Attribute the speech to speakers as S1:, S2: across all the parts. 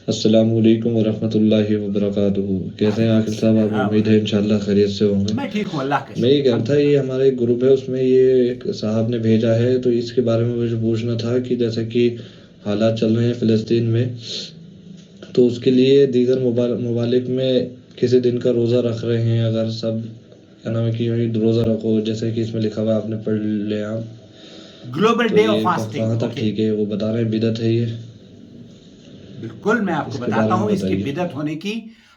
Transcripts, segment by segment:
S1: السلام علیکم ورحمۃ اللہ وبرکاتہ۔ کیسے ہیں عاقل صاحب آپ؟ امید ہے انشاءاللہ خیریت سے ہوں گے۔
S2: میں ٹھیک ہوں، اللہ کا
S1: میں یہ
S2: شکر
S1: کہہ رہا تھا، یہ ہمارا ایک گروپ ہے، اس میں یہ ایک صاحب نے بھیجا ہے، تو اس کے بارے میں مجھے پوچھنا تھا کہ جیسے کہ حالات چل رہے ہیں فلسطین میں، تو اس کے لیے دیگر ممالک میں کسی دن کا روزہ رکھ رہے ہیں، اگر سب کیا نام ہے کہ روزہ رکھو، جیسے کہ اس میں لکھا ہوا ہے، آپ نے پڑھ لیا،
S2: گلوبل
S1: تو
S2: ڈے آف
S1: یہ
S2: فاسٹنگ۔
S1: کہاں تک ٹھیک ہے؟ وہ بتا رہے ہیں بدعت ہے یہ۔
S2: بالکل میں آپ کو
S1: اس کے
S2: بتاتا
S1: بارے میں
S2: ہوں اس کی
S1: بتائیے۔
S2: بدعت ہونے کی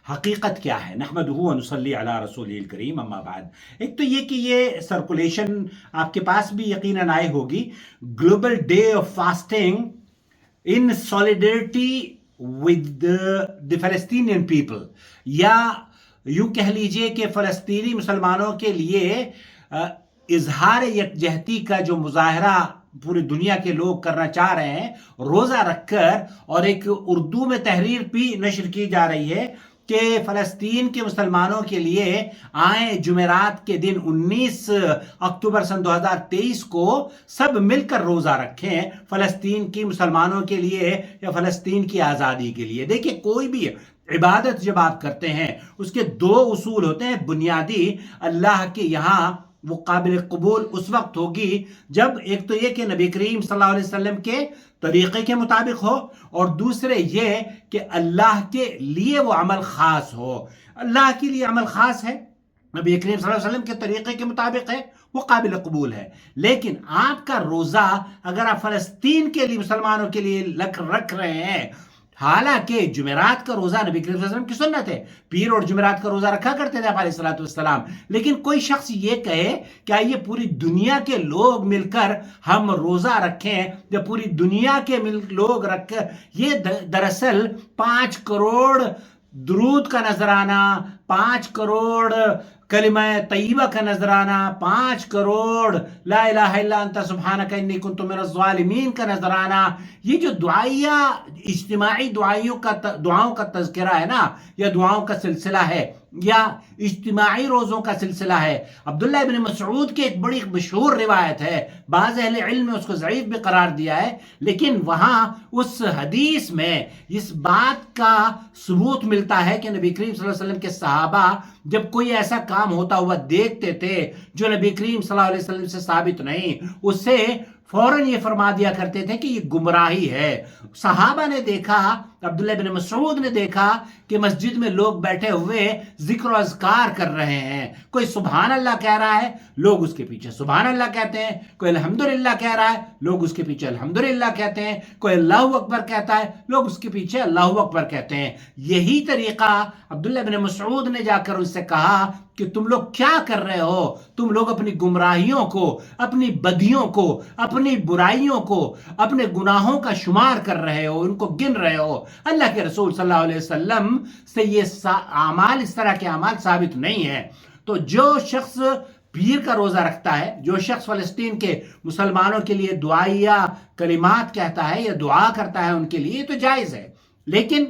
S2: حقیقت کیا ہے۔ نحمدہ و نصلی علی رسول الکریم، اما بعد۔ ایک تو یہ کہ یہ سرکولیشن آپ کے پاس بھی یقیناً آئی ہوگی، global day of fasting in solidarity with the Palestinian people, یا یوں کہہ لیجئے کہ فلسطینی مسلمانوں کے لیے اظہار یکجہتی کا جو مظاہرہ پوری دنیا کے لوگ کرنا چاہ رہے ہیں روزہ رکھ کر، اور ایک اردو میں تحریر بھی نشر کی جا رہی ہے کہ فلسطین کے مسلمانوں کے لیے آئے جمعرات کے دن 19 اکتوبر سن 2023 کو سب مل کر روزہ رکھیں فلسطین کی مسلمانوں کے لیے یا فلسطین کی آزادی کے لیے۔ دیکھیں، کوئی بھی عبادت جب آپ کرتے ہیں اس کے دو اصول ہوتے ہیں بنیادی، اللہ کے یہاں وہ قابل قبول اس وقت ہوگی جب ایک تو یہ کہ نبی کریم صلی اللہ علیہ وسلم کے طریقے کے مطابق ہو، اور دوسرے یہ کہ اللہ کے لیے وہ عمل خاص ہو۔ اللہ کے لیے عمل خاص ہے، نبی کریم صلی اللہ علیہ وسلم کے طریقے کے مطابق ہے، وہ قابل قبول ہے۔ لیکن آپ کا روزہ اگر آپ فلسطین کے لیے مسلمانوں کے لیے رکھ رہے ہیں، حالانکہ جمعرات کا روزہ نبی کریم صلی اللہ علیہ وسلم کی سنت ہے، پیر اور جمعرات کا روزہ رکھا کرتے تھے آپ علیہ الصلوۃ والسلام، لیکن کوئی شخص یہ کہے کہ آئیے پوری دنیا کے لوگ مل کر ہم روزہ رکھیں، یا پوری دنیا کے لوگ رکھ کر، یہ دراصل 5 کروڑ درود کا نذرانہ، 5 کروڑ کلمہ طیبہ کا نذرانہ، 5 کروڑ لا الہ الا انت سبحانک انی کنت من الظالمین کا نذرانہ، یہ جو دعائیہ اجتماعی دعاؤں کا تذکرہ ہے نا، یا دعاؤں کا سلسلہ ہے، یا اجتماعی روزوں کا سلسلہ ہے۔ عبداللہ ابن مسعود کی ایک بڑی مشہور روایت ہے، بعض اہل علم نے اس کو ضعیف بھی قرار دیا ہے، لیکن وہاں اس حدیث میں اس بات کا ثبوت ملتا ہے کہ نبی کریم صلی اللہ علیہ وسلم کے صحابہ جب کوئی ایسا کام ہوتا ہوا دیکھتے تھے جو نبی کریم صلی اللہ علیہ وسلم سے ثابت نہیں، اس سے فوراً یہ فرما دیا کرتے تھے کہ یہ گمراہی ہے۔ صحابہ نے دیکھا، عبداللہ بن مسعود نے دیکھا کہ مسجد میں لوگ بیٹھے ہوئے ذکر و اذکار کر رہے ہیں، کوئی سبحان اللہ کہہ رہا ہے، لوگ اس کے پیچھے سبحان اللہ کہتے ہیں، کوئی الحمدللہ کہہ رہا ہے، لوگ اس کے پیچھے الحمدللہ کہتے ہیں، کوئی اللہ اکبر کہتا ہے، لوگ اس کے پیچھے اللہ اکبر کہتے ہیں۔ یہی طریقہ عبداللہ بن مسعود نے جا کر ان سے کہا کہ تم لوگ کیا کر رہے ہو؟ تم لوگ اپنی گمراہیوں کو، اپنی بدیوں کو، اپنی برائیوں کو، اپنے گناہوں کا شمار کر رہے ہو، ان کو گن رہے ہو۔ اللہ کے رسول صلی اللہ علیہ وسلم سے یہ اعمال، اس طرح کے اعمال ثابت نہیں ہیں۔ تو جو شخص پیر کا روزہ رکھتا ہے، جو شخص فلسطین کے مسلمانوں کے لیے دعائیہ کلمات کہتا ہے یا دعا کرتا ہے ان کے لیے، تو جائز ہے، لیکن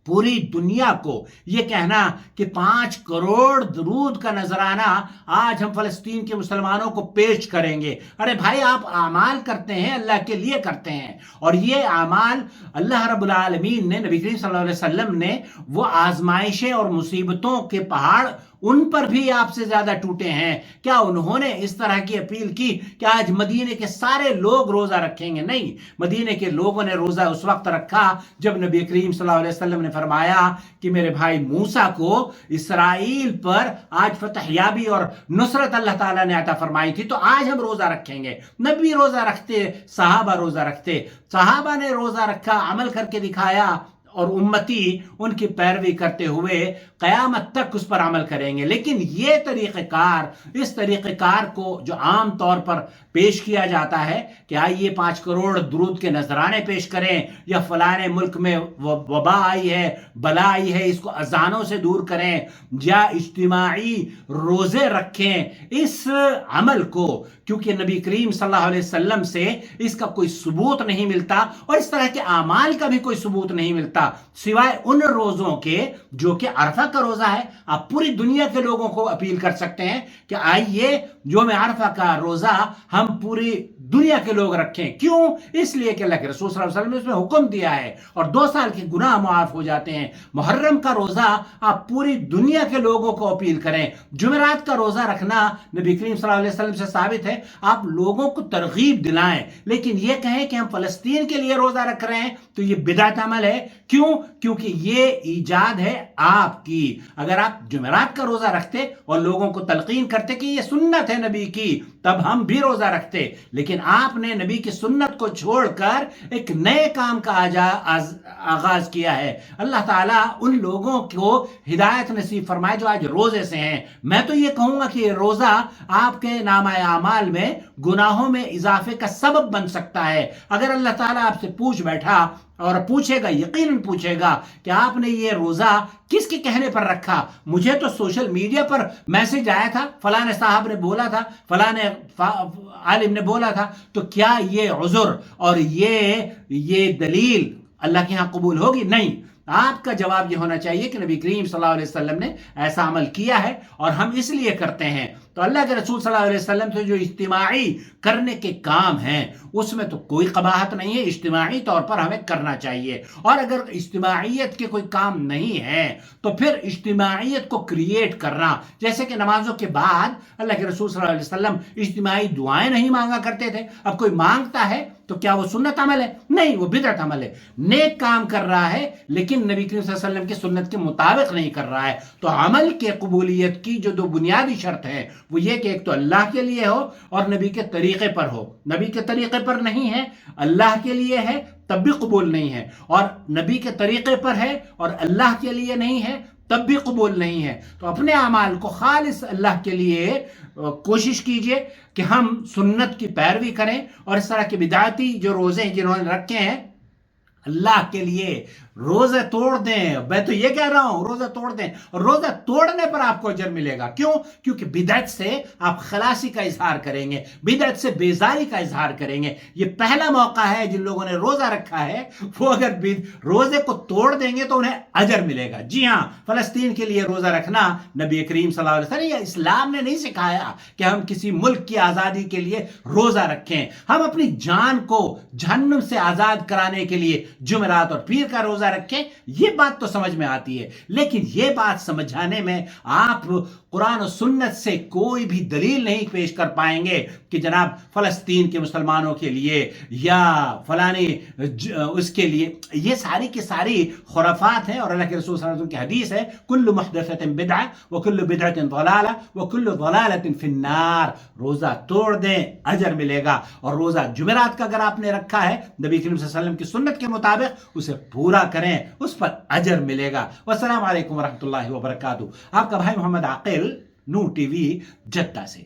S2: پوری دنیا کو یہ کہنا کہ 5 کروڑ درود کا نذرانہ آج ہم فلسطین کے مسلمانوں کو پیش کریں گے، ارے بھائی آپ اعمال کرتے ہیں اللہ کے لیے کرتے ہیں، اور یہ اعمال اللہ رب العالمین نے، نبی کریم صلی اللہ علیہ وسلم نے، وہ آزمائشیں اور مصیبتوں کے پہاڑ ان پر بھی آپ سے زیادہ ٹوٹے ہیں، کیا انہوں نے اس طرح کی اپیل کی کہ آج مدینے کے سارے لوگ روزہ رکھیں گے؟ نہیں، مدینے کے لوگوں نے روزہ اس وقت رکھا جب نبی کریم صلی اللہ علیہ وسلم نے فرمایا کہ میرے بھائی موسیٰ کو اسرائیل پر آج فتح یابی اور نصرت اللہ تعالیٰ نے عطا فرمائی تھی، تو آج ہم روزہ رکھیں گے۔ نبی روزہ رکھتے، صحابہ روزہ رکھتے، صحابہ نے روزہ رکھا، عمل کر کے دکھایا، اور امتی ان کی پیروی کرتے ہوئے قیامت تک اس پر عمل کریں گے۔ لیکن یہ طریقہ کار، اس طریقہ کار کو جو عام طور پر پیش کیا جاتا ہے کہ آئیے 5 کروڑ درود کے نذرانے پیش کریں، یا فلانے ملک میں وبا آئی ہے، بلا آئی ہے، اس کو اذانوں سے دور کریں، یا اجتماعی روزے رکھیں، اس عمل کو کیونکہ نبی کریم صلی اللہ علیہ وسلم سے اس کا کوئی ثبوت نہیں ملتا، اور اس طرح کے اعمال کا بھی کوئی ثبوت نہیں ملتا، روزہ سوائے ان روزوں کے جو کہ عرفہ کا روزہ ہے. آپ پوری دنیا کے لوگوں کو اپیل کر سکتے ہیں کہ آئیے یوم عرفہ کا روزہ ہم پوری دنیا کے لوگ رکھیں. کیوں؟ اس لیے کہ اللہ کے رسول صلی اللہ علیہ وسلم نے اس میں حکم دیا ہے اور 2 سال کے گناہ معاف ہو جاتے ہیں. محرم کا روزہ آپ پوری دنیا کے لوگوں کو اپیل کریں. جمعرات کا روزہ رکھنا نبی کریم صلی اللہ علیہ وسلم سے ثابت ہے. آپ لوگوں کو ترغیب دلائیں، لیکن یہ کہیں کہ ہم فلسطین کے لیے روزہ رکھ رہے ہیں تو یہ بدعت عمل ہے. کیوں؟ کیونکہ یہ ایجاد ہے آپ کی. اگر آپ جمعرات کا روزہ رکھتے اور لوگوں کو تلقین کرتے کہ یہ سنت ہے نبی کی، تب ہم بھی روزہ رکھتے. لیکن آپ نے نبی کی سنت کو چھوڑ کر ایک نئے کام کا آغاز کیا ہے. اللہ تعالیٰ ان لوگوں کو ہدایت نصیب فرمائے جو آج روزے سے ہیں. میں تو یہ کہوں گا کہ یہ روزہ آپ کے نامہ اعمال میں گناہوں میں اضافے کا سبب بن سکتا ہے. اگر اللہ تعالیٰ آپ سے پوچھ بیٹھا اور پوچھے گا، یقیناً پوچھے گا کہ آپ نے یہ روزہ کس کے کہنے پر رکھا؟ مجھے تو سوشل میڈیا پر میسج آیا تھا، فلاں صاحب نے بولا تھا، فلاں عالم نے بولا تھا. تو کیا یہ عذر اور یہ دلیل اللہ کے ہاں قبول ہوگی؟ نہیں. آپ کا جواب یہ ہونا چاہیے کہ نبی کریم صلی اللہ علیہ وسلم نے ایسا عمل کیا ہے اور ہم اس لیے کرتے ہیں. تو اللہ کے رسول صلی اللہ علیہ وسلم سے جو اجتماعی کرنے کے کام ہیں اس میں تو کوئی قباحت نہیں ہے. اجتماعی طور پر ہمیں کرنا چاہیے. اور اگر اجتماعیت کے کوئی کام نہیں ہے تو پھر اجتماعیت کو کریٹ کرنا، جیسے کہ نمازوں کے بعد اللہ کے رسول صلی اللہ علیہ وسلم اجتماعی دعائیں نہیں مانگا کرتے تھے. اب کوئی مانگتا ہے تو کیا وہ سنت عمل ہے؟ نہیں، وہ بدعت عمل ہے. نیک کام کر رہا ہے لیکن نبی کریم صلی اللہ علیہ وسلم کی سنت کے مطابق نہیں کر رہا ہے. تو عمل کے قبولیت کی جو 2 بنیادی شرط ہے وہ یہ کہ ایک تو اللہ کے لیے ہو اور نبی کے طریقے پر ہو. نبی کے طریقے پر نہیں ہے، اللہ کے لیے ہے تب بھی قبول نہیں ہے، اور نبی کے طریقے پر ہے اور اللہ کے لیے نہیں ہے تب بھی قبول نہیں ہے. تو اپنے اعمال کو خالص اللہ کے لیے کوشش کیجئے کہ ہم سنت کی پیروی کریں، اور اس طرح کے بدعتی جو روزے ہیں جنہوں نے رکھے ہیں اللہ کے لیے روزے توڑ دیں. میں تو یہ کہہ رہا ہوں روزے توڑ دیں، اور روزہ توڑنے پر آپ کو اجر ملے گا. کیوں؟ کیونکہ بدعت سے آپ خلاصی کا اظہار کریں گے، بدعت سے بیزاری کا اظہار کریں گے. یہ پہلا موقع ہے جن لوگوں نے روزہ رکھا ہے وہ اگر روزے کو توڑ دیں گے تو انہیں اجر ملے گا. جی ہاں، فلسطین کے لیے روزہ رکھنا نبی کریم صلی اللہ علیہ وسلم یا اسلام نے نہیں سکھایا کہ ہم کسی ملک کی آزادی کے لیے روزہ رکھیں. ہم اپنی جان کو جہنم سے آزاد کرانے کے لیے جمعرات اور پیر کا روزہ رکھیں. یہ بات تو سمجھ میں آتی ہے، لیکن یہ بات سمجھانے میں آپ قرآن و سنت سے کوئی بھی دلیل نہیں پیش کر پائیں گے کہ جناب فلسطین کے مسلمانوں کے لیے یا فلانی اس کے لیے. یہ ساری کی ساری خرافات ہیں، اور اللہ کے رسول صلی اللہ علیہ وسلم کی حدیث ہے کل محدثۃ بدعہ وکل بدعۃ ضلالہ وکل ضلالۃ فی النار. روزہ توڑ دیں اجر ملے گا. اور روزہ جمعرات کا اگر آپ نے رکھا ہے نبی کریم صلی اللہ علیہ وسلم کی سنت کے مطابق اسے پورا کریں، اس پر اجر ملے گا. والسلام علیکم ورحمۃ اللہ وبرکاتہ. آپ کا بھائی محمد عاقل، نور ٹی وی، جدہ سے.